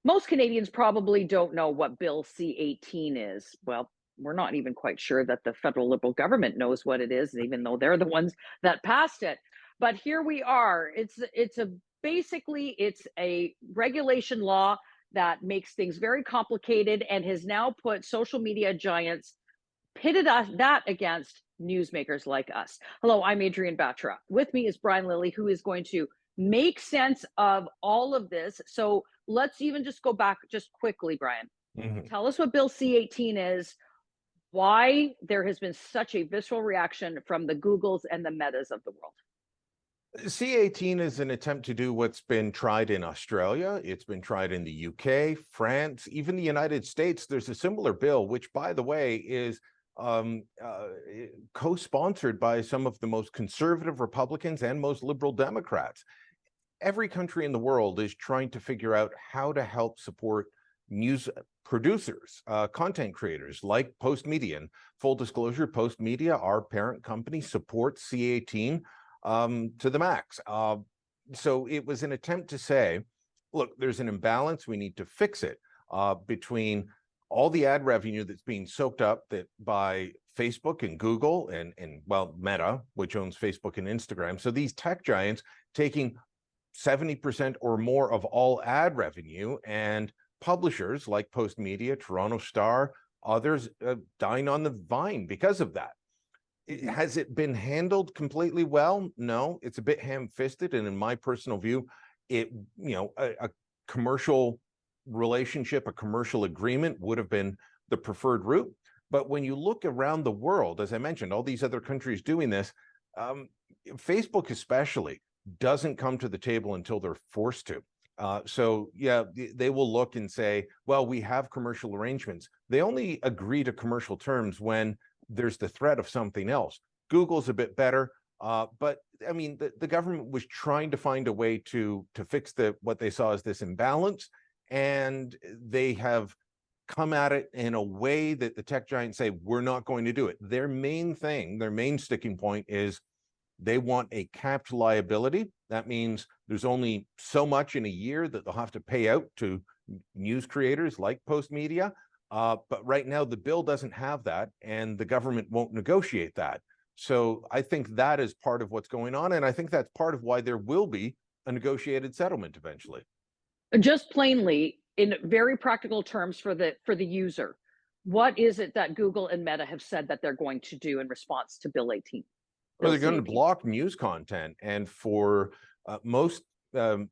Most Canadians probably don't know what Bill C-18 is. Well, we're not even quite sure that the federal Liberal government knows what it is, even though they're the ones that passed it. But here we are. It's a regulation law that makes things very complicated and has now put social media giants pitted us that against newsmakers like us. Hello, I'm Adrienne Batra. With me is Brian Lilly, who is going to make sense of all of this. So let's even just go back just quickly, Brian. Mhm. Tell us what Bill C-18 is, why there has been such a visceral reaction from the Googles and the Metas of the world. C-18 is an attempt to do what's been tried in Australia. It's been tried in the UK, France, even the United States. There's a similar bill, which, by the way, is um, uh, co-sponsored by some of the most conservative Republicans and most liberal Democrats. Every country in the world is trying to figure out how to help support news producers, content creators like Postmedia. And full disclosure, Postmedia, our parent company, supports C-18 to the max. So it was an attempt to say, look, there's an imbalance. We need to fix it between all the ad revenue that's being soaked up by Facebook and Google and well, Meta, which owns Facebook and Instagram. So these tech giants taking 70% or more of all ad revenue, and publishers like Postmedia, Toronto Star, others dying on the vine because of that. Has it been handled completely well? No, it's a bit ham-fisted, and in my personal view, a commercial relationship, a commercial agreement would have been the preferred route. But when you look around the world, as I mentioned, all these other countries doing this, Facebook especially doesn't come to the table until they're forced to. So yeah, they will look and say, well, we have commercial arrangements. They only agree to commercial terms when there's the threat of something else. Google's a bit better, but I mean, the government was trying to find a way to fix what they saw as this imbalance, and they have come at it in a way that the tech giants say, we're not going to do it. Their main thing, their main sticking point is they want a capped liability. That means there's only so much in a year that they'll have to pay out to news creators like Postmedia. But right now, the bill doesn't have that, and the government won't negotiate that. So I think that is part of what's going on, and I think that's part of why there will be a negotiated settlement eventually. Just plainly, in very practical terms for the user, what is it that Google and Meta have said that they're going to do in response to Bill 18? Or Bill they're going to C-18. block news content, and for most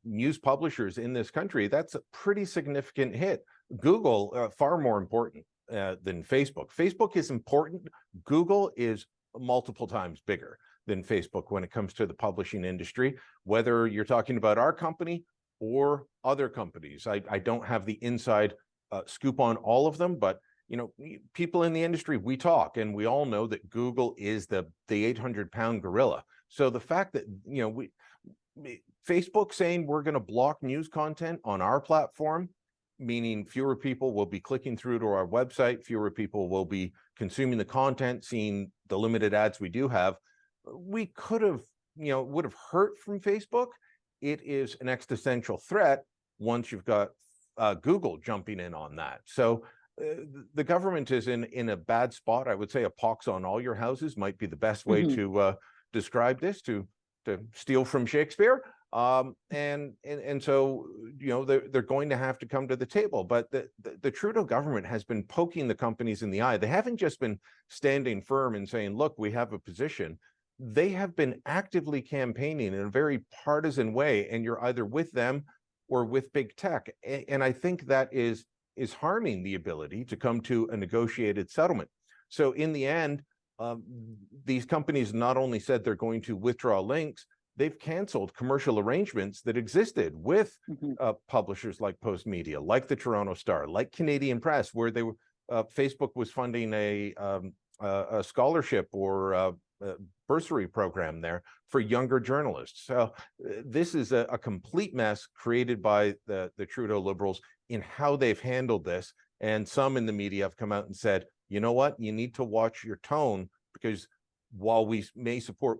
news publishers in this country, that's a pretty significant hit. Google, far more important than Facebook. Facebook is important. Google is multiple times bigger than Facebook when it comes to the publishing industry, whether you're talking about our company or other companies. I don't have the inside scoop on all of them, but people in the industry, we talk, and we all know that Google is the 800-pound gorilla. So the fact that Facebook saying we're going to block news content on our platform, meaning fewer people will be clicking through to our website, fewer people will be consuming the content, seeing the limited ads we do have, we could have, would have hurt from Facebook. It is an existential threat once you've got Google jumping in on that. So the government is in a bad spot. I would say a pox on all your houses might be the best way to describe this, to steal from Shakespeare. And so they're going to have to come to the table. But the Trudeau government has been poking the companies in the eye. They haven't just been standing firm and saying, look, we have a position. They have been actively campaigning in a very partisan way, and you're either with them or with big tech. And I think that is harming the ability to come to a negotiated settlement. So in the end, these companies not only said they're going to withdraw links, they've canceled commercial arrangements that existed with publishers like Postmedia, like the Toronto Star, like Canadian Press, where they were, Facebook was funding a scholarship or bursary program there for younger journalists. So this is a complete mess created by the Trudeau Liberals in how they've handled this. And some in the media have come out and said, you know what, you need to watch your tone, because while we may support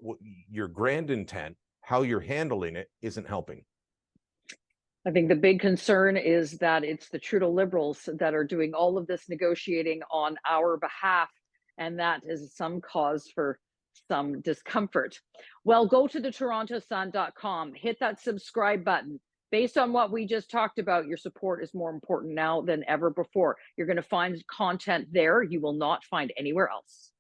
your grand intent, how you're handling it isn't helping. I think the big concern is that it's the Trudeau Liberals that are doing all of this negotiating on our behalf, and that is some cause for some discomfort. Well, go to the torontosun.com, hit that subscribe button. Based on what we just talked about, your support is more important now than ever before. You're going to find content there you will not find anywhere else.